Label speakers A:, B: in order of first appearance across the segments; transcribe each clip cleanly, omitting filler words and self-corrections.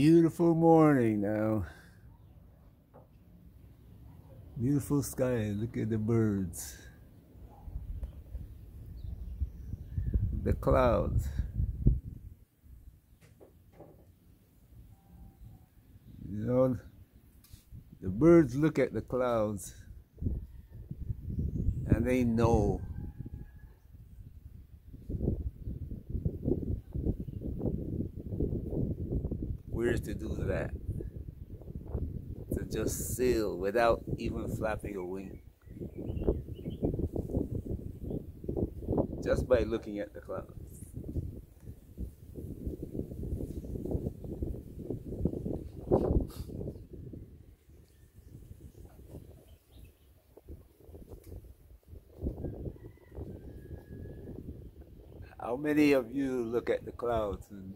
A: Beautiful morning now. Beautiful sky. Look at the birds. The clouds. You know, the birds look at the clouds and they know where to do that. To just sail without even flapping a wing. Just by looking at the clouds. How many of you look at the clouds and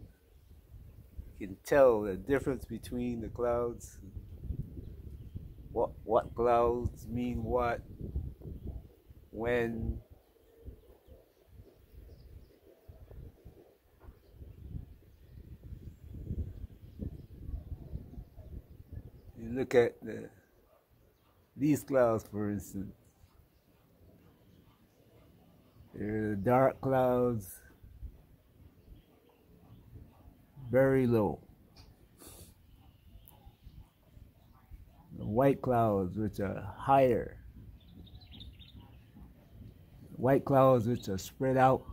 A: can tell the difference between the clouds? What clouds mean what, when? You look at these clouds, for instance. They're dark clouds, very low. The white clouds, which are higher. White clouds, which are spread out.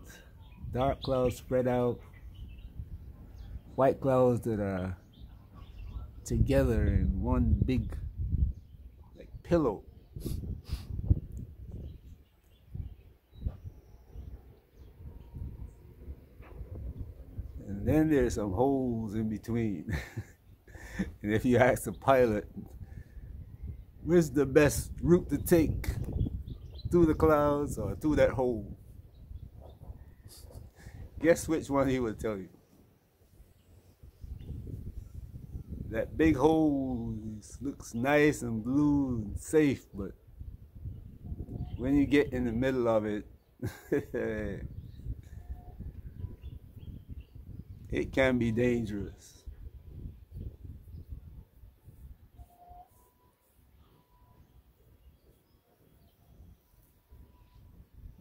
A: Dark clouds spread out. White clouds that are together in one big, like, pillow. And then there's some holes in between. And if you ask the pilot, where's the best route to take? Through the clouds or through that hole? Guess which one he would tell you. That big hole looks nice and blue and safe, but when you get in the middle of it, it can be dangerous.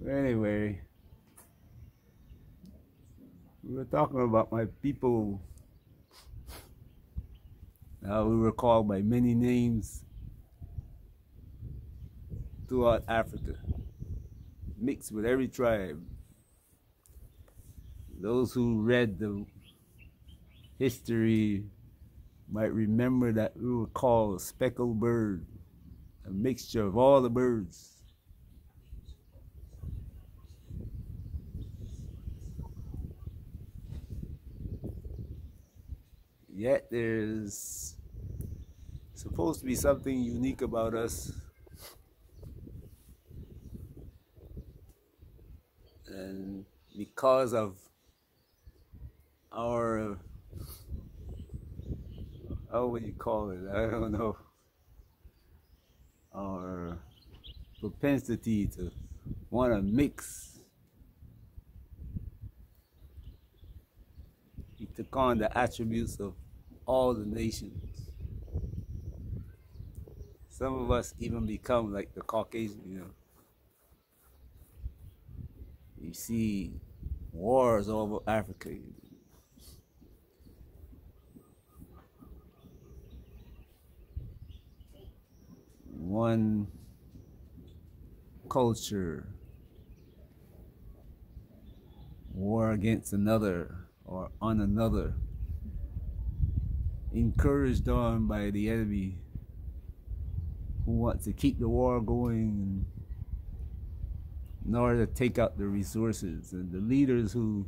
A: Anyway, we were talking about my people. We were called by many names throughout Africa, mixed with every tribe. Those who read the history might remember that we were called a speckled bird, a mixture of all the birds. Yet there's supposed to be something unique about us, and because of our, how would you call it? I don't know. Our propensity to want to mix. He took on the attributes of all the nations. Some of us even become like the Caucasian, you know. You see wars all over Africa. One culture war against another or on another, encouraged on by the enemy who wants to keep the war going in order to take out the resources, and the leaders who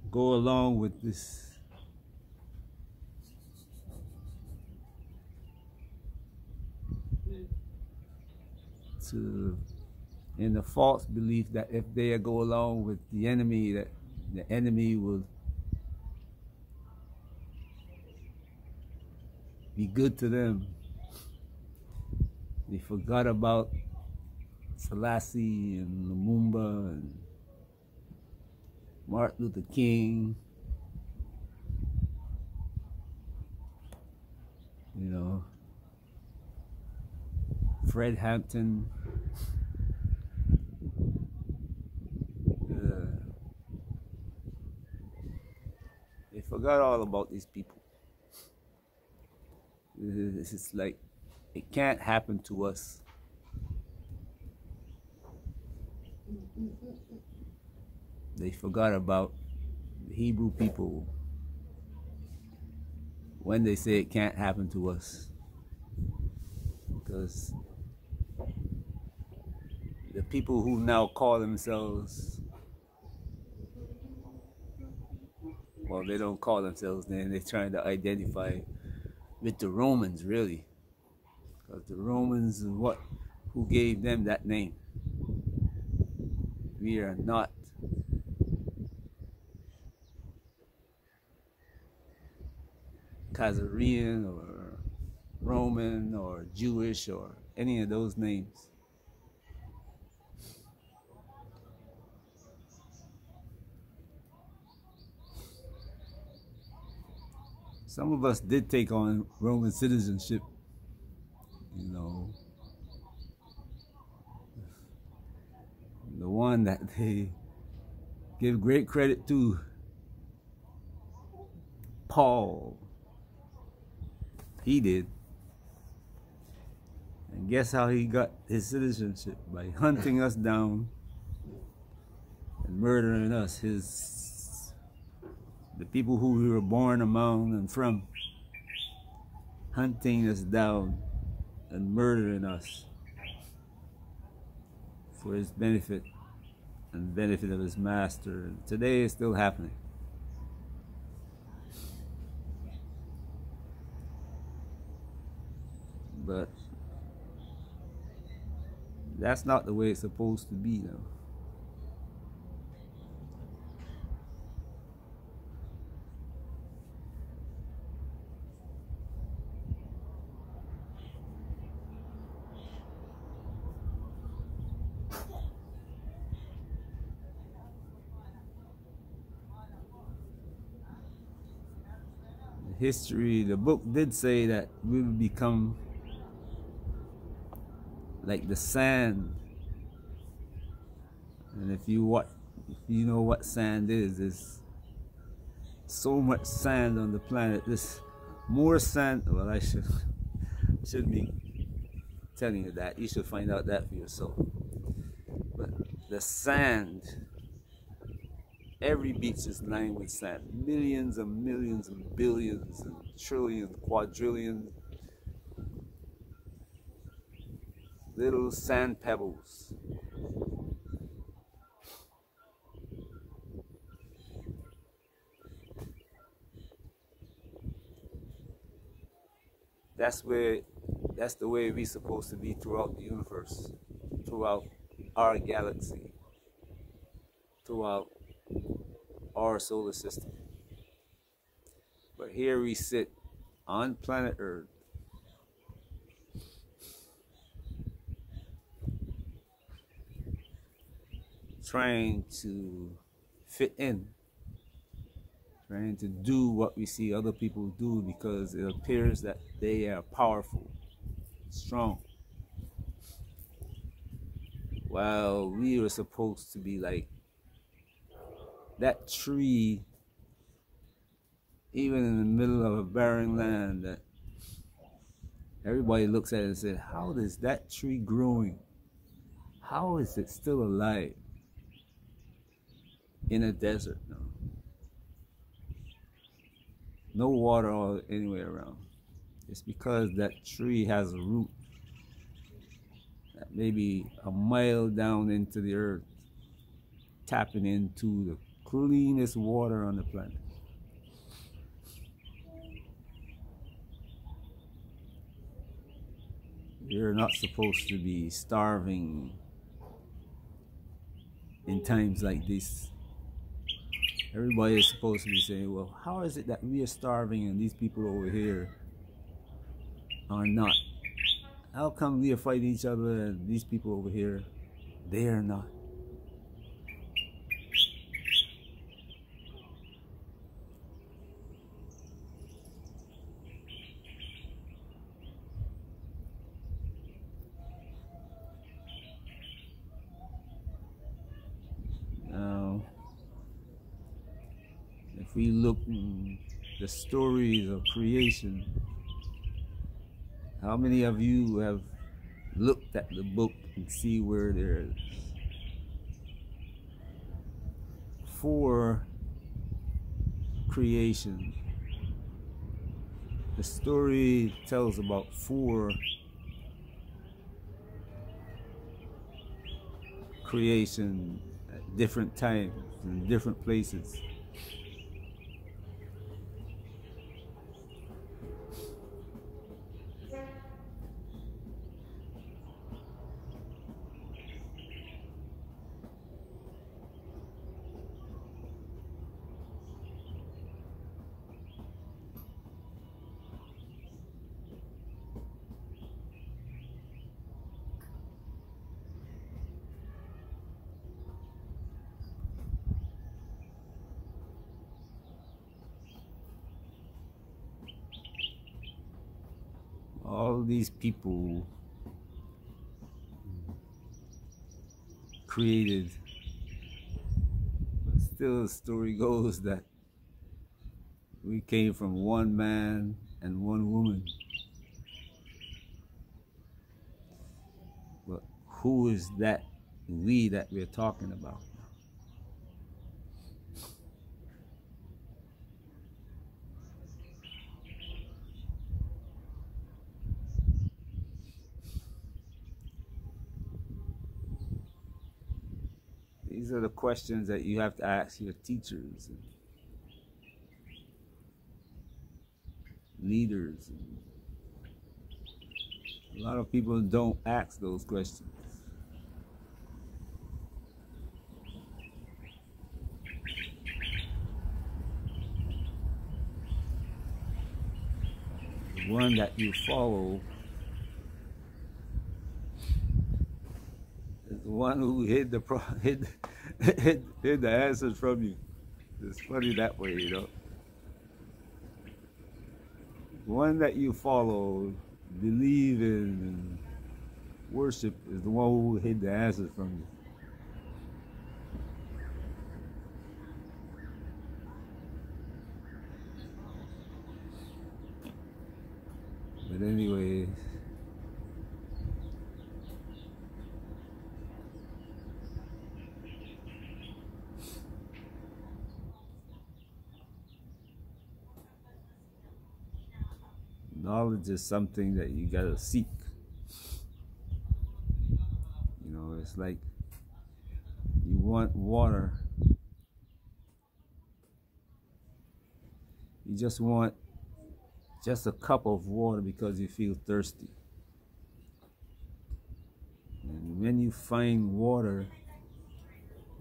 A: go along with this in the false belief that if they go along with the enemy, that the enemy will be good to them. They forgot about Selassie and Lumumba and Martin Luther King, Fred Hampton. They forgot all about these people. It's like it can't happen to us. They forgot about the Hebrew people when they say it can't happen to us. Because the people who now call themselves, well, they don't call themselves then, they're trying to identify with the Romans, really. Because the Romans are who gave them that name. We are not Khazarian or Roman or Jewish or any of those names. Some of us did take on Roman citizenship, you know. The one that they give great credit to, Paul. He did. And guess how he got his citizenship? By hunting us down and murdering us, the people who we were born among and from, hunting us down and murdering us for his benefit and the benefit of his master. And today it's still happening. But that's not the way it's supposed to be, though. History, the book did say that we will become like the sand. And if you know what sand is, there's so much sand on the planet. There's more sand. Well, I shouldn't be telling you that. You should find out that for yourself. But the sand, every beach is lined with sand. Millions and millions and billions and trillions, quadrillions, little sand pebbles. That's the way we're supposed to be throughout the universe, throughout our galaxy, throughout our solar system. But here we sit on planet Earth, trying to fit in, trying to do what we see other people do because it appears that they are powerful, strong. While we were supposed to be like that tree, even in the middle of a barren land, that everybody looks at it and says, how is that tree growing? How is it still alive in a desert? No water anywhere around. It's because that tree has a root that maybe a mile down into the earth, tapping into the cleanest water on the planet. You're not supposed to be starving in times like this. Everybody is supposed to be saying, well, how is it that we are starving and these people over here are not? How come we are fighting each other and these people over here, they are not? we look in the stories of creation, how many of you have looked at the book and see where there's 4 creations? The story tells about 4 creation at different times in different places. All these people created, but still the story goes that we came from one man and one woman. But who is that we that we're talking about? These are the questions that you have to ask your teachers and leaders. A lot of people don't ask those questions. The one that you follow is the one who hid the answers from you. It's funny that way, you know. The one that you follow, believe in, and worship is the one who hid the answers from you. But anyway, knowledge is something that you gotta seek. You know, it's like you want water. You just want just a cup of water because you feel thirsty. And when you find water,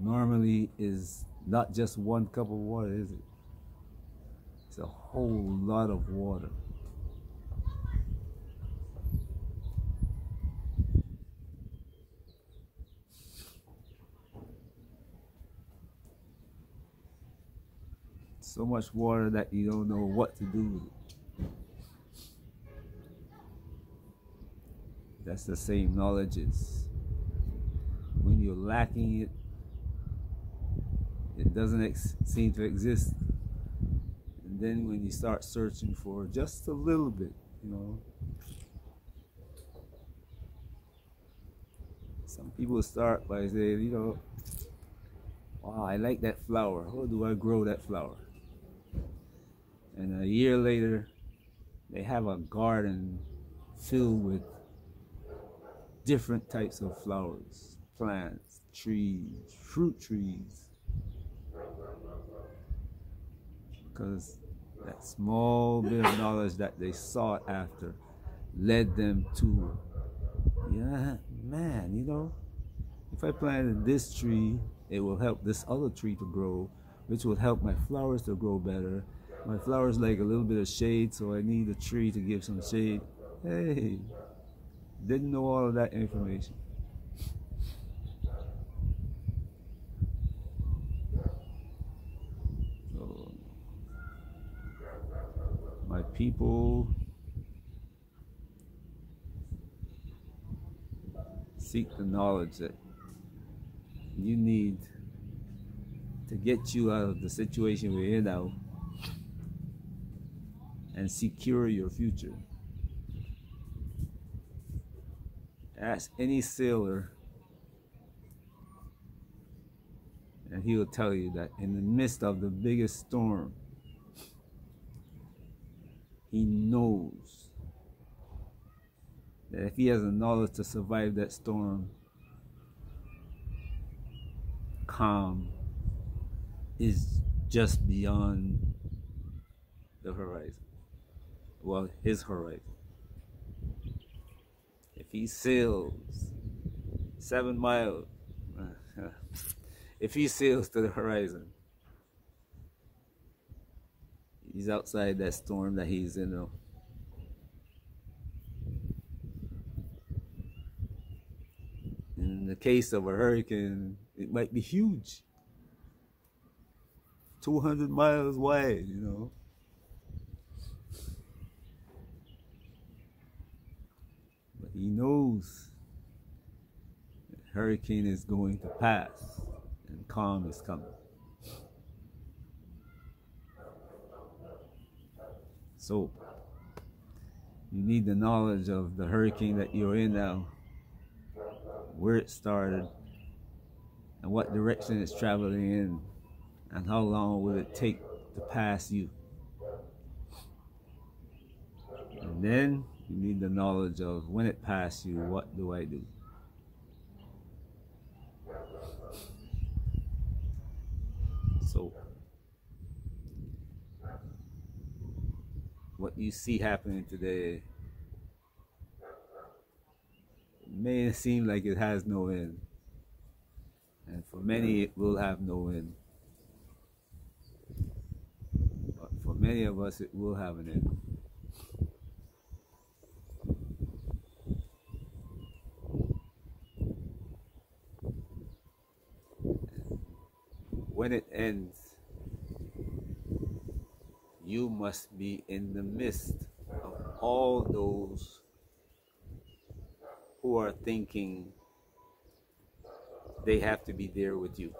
A: normally is not just one cup of water, is it? It's a whole lot of water. So much water that you don't know what to do with it. That's the same knowledge is. When you're lacking it, it doesn't seem to exist. And then when you start searching for just a little bit, you know. Some people start by saying, you know, wow, I like that flower. How do I grow that flower? And a year later, they have a garden filled with different types of flowers, plants, trees, fruit trees. Because that small bit of knowledge that they sought after led them to, yeah, man, you know, if I planted this tree, it will help this other tree to grow, which will help my flowers to grow better. My flowers like a little bit of shade, so I need a tree to give some shade. Hey, didn't know all of that information. So, my people, seek the knowledge that you need to get you out of the situation we're in now. and secure your future. Ask any sailor and he will tell you that in the midst of the biggest storm, he knows that if he has the knowledge to survive that storm, calm is just beyond the horizon. Well, his horizon. If he sails 7 miles, if he sails to the horizon, he's outside that storm that he's in. In the case of a hurricane, it might be huge. 200 miles wide, you know. But he knows the hurricane is going to pass and calm is coming. So, you need the knowledge of the hurricane that you're in now, where it started, and what direction it's traveling in, and how long will it take to pass you. And then you need the knowledge of when it passes you, what do I do? So, what you see happening today may seem like it has no end, and for many it will have no end, but for many of us it will have an end. When it ends, you must be in the midst of all those who are thinking they have to be there with you.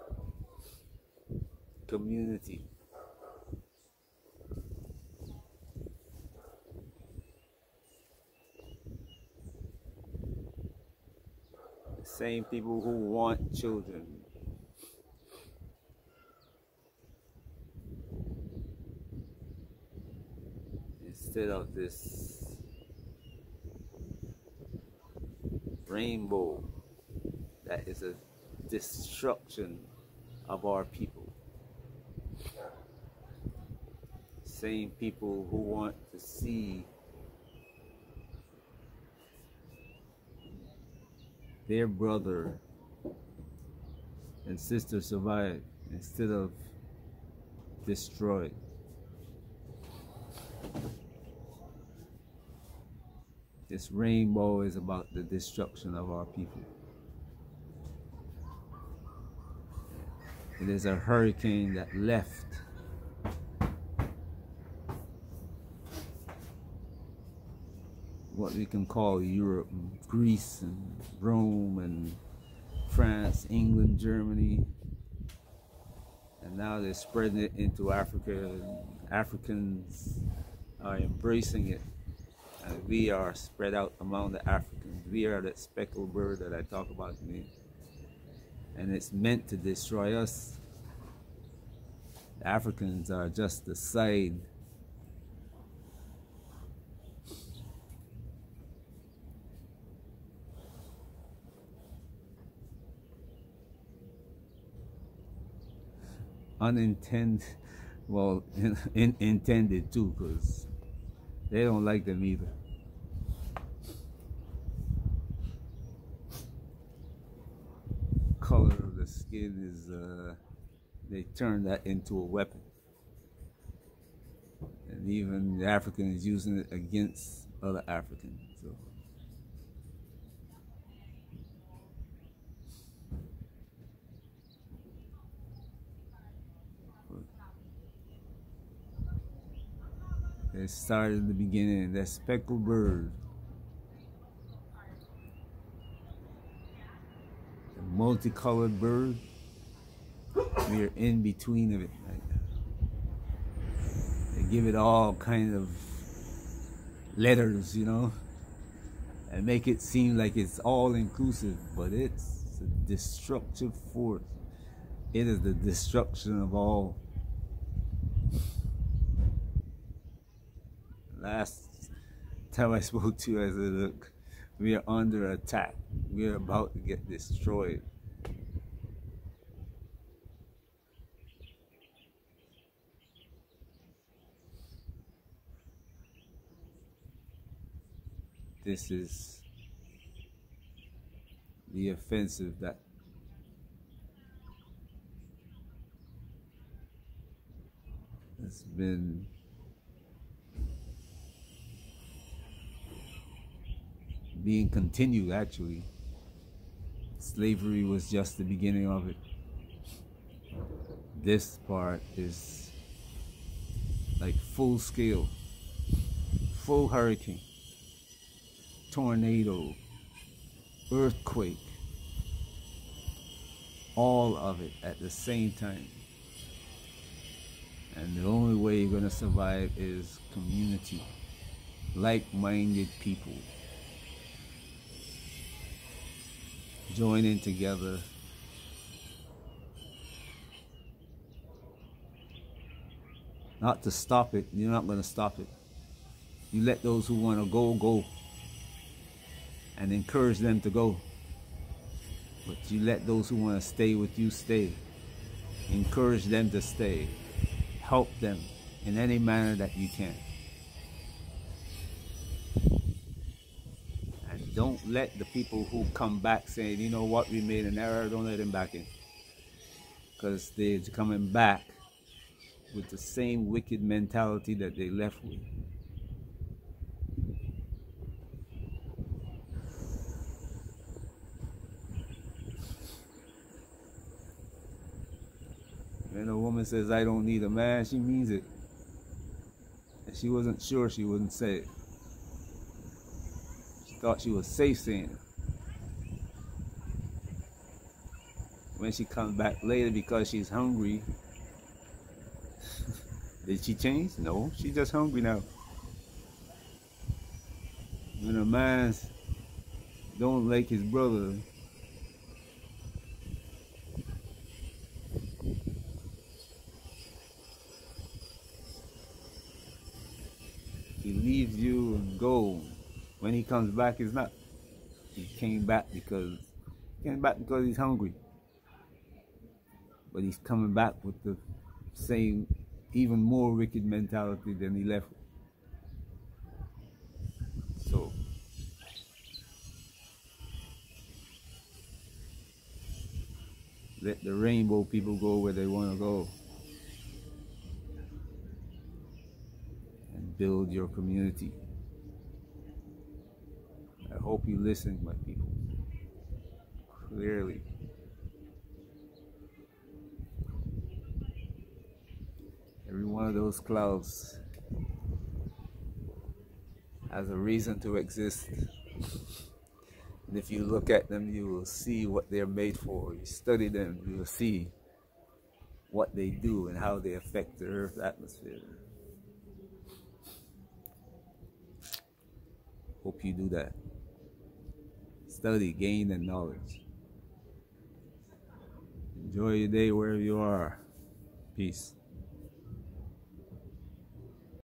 A: Community. The same people who want children. Instead of this rainbow that is a destruction of our people. Same people who want to see their brother and sister survive instead of destroyed. This rainbow is about the destruction of our people. It is a hurricane that left what we can call Europe, and Greece, and Rome, and France, England, Germany, and now they're spreading it into Africa, and Africans are embracing it. And we are spread out among the Africans. We are that speckled bird that I talk about today. And it's meant to destroy us. The Africans are just the side. Unintended, well, intended too, because they don't like them either. Color of the skin is, they turn that into a weapon. And even the African is using it against other Africans. So. It started in the beginning, that speckled bird. A multicolored bird. We are in between of it right now. They give it all kind of letters, you know, and make it seem like it's all inclusive, but it's a destructive force. It is the destruction of all. Last time I spoke to you, I said, look, we are under attack. We are about to get destroyed. This is the offensive that has been being continued. Actually, slavery was just the beginning of it. This part is like full scale, full hurricane, tornado, earthquake, all of it at the same time. And the only way you're gonna survive is community, like-minded people joining together. Not to stop it. You're not gonna stop it. You let those who wanna go, go. And encourage them to go. But you let those who wanna stay with you stay. Encourage them to stay. Help them in any manner that you can. And don't let the people who come back saying, you know what, we made an error, don't let them back in. Because they're coming back with the same wicked mentality that they left with. When a woman says, I don't need a man, she means it. If she wasn't sure, she wouldn't say it. She thought she was safe saying it. When she comes back later because she's hungry, did she change? No, she's just hungry now. When a man don't like his brother, he leaves you and go. When he comes back, it's not. He came back because he's hungry. But he's coming back with the same, even more wicked mentality than he left with. So let the rainbow people go where they want to go. And build your community. I hope you listen, my people, clearly. Every one of those clouds has a reason to exist. And if you look at them, you will see what they're made for. You study them, you will see what they do and how they affect the Earth's atmosphere. Hope you do that. Study, gain, and knowledge. Enjoy your day wherever you are. Peace.